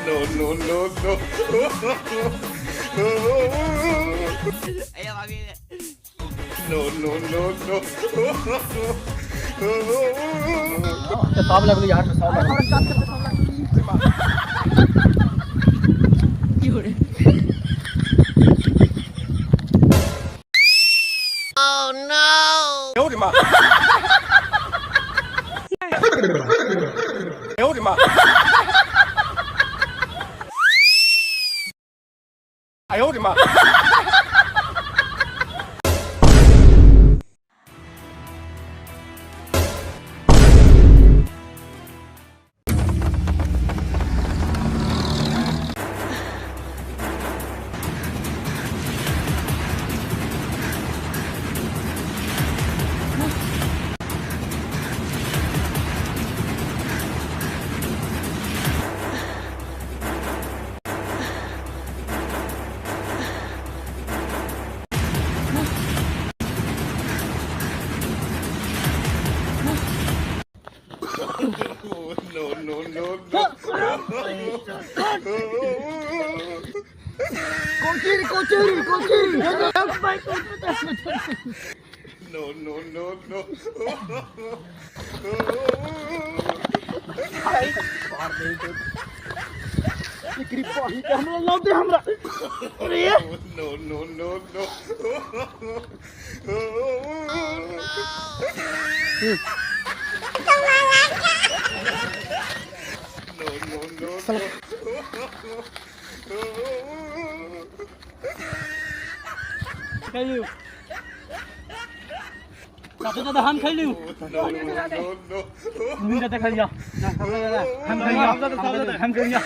no, no, no. Ayo kami. No, no, no, no. साहब लग यार साहब Oh no! 哎呦我的妈！哎呦我的妈！哎呦我的妈！ No, no, no, no. Kociri. No, no, no, no. No, no, no, no. No, no, no, no. खेलियो सबसे ज्यादा हम खेलियो No, no, no. हम ज्यादा खेलिया हम खेलिया हम खेलिया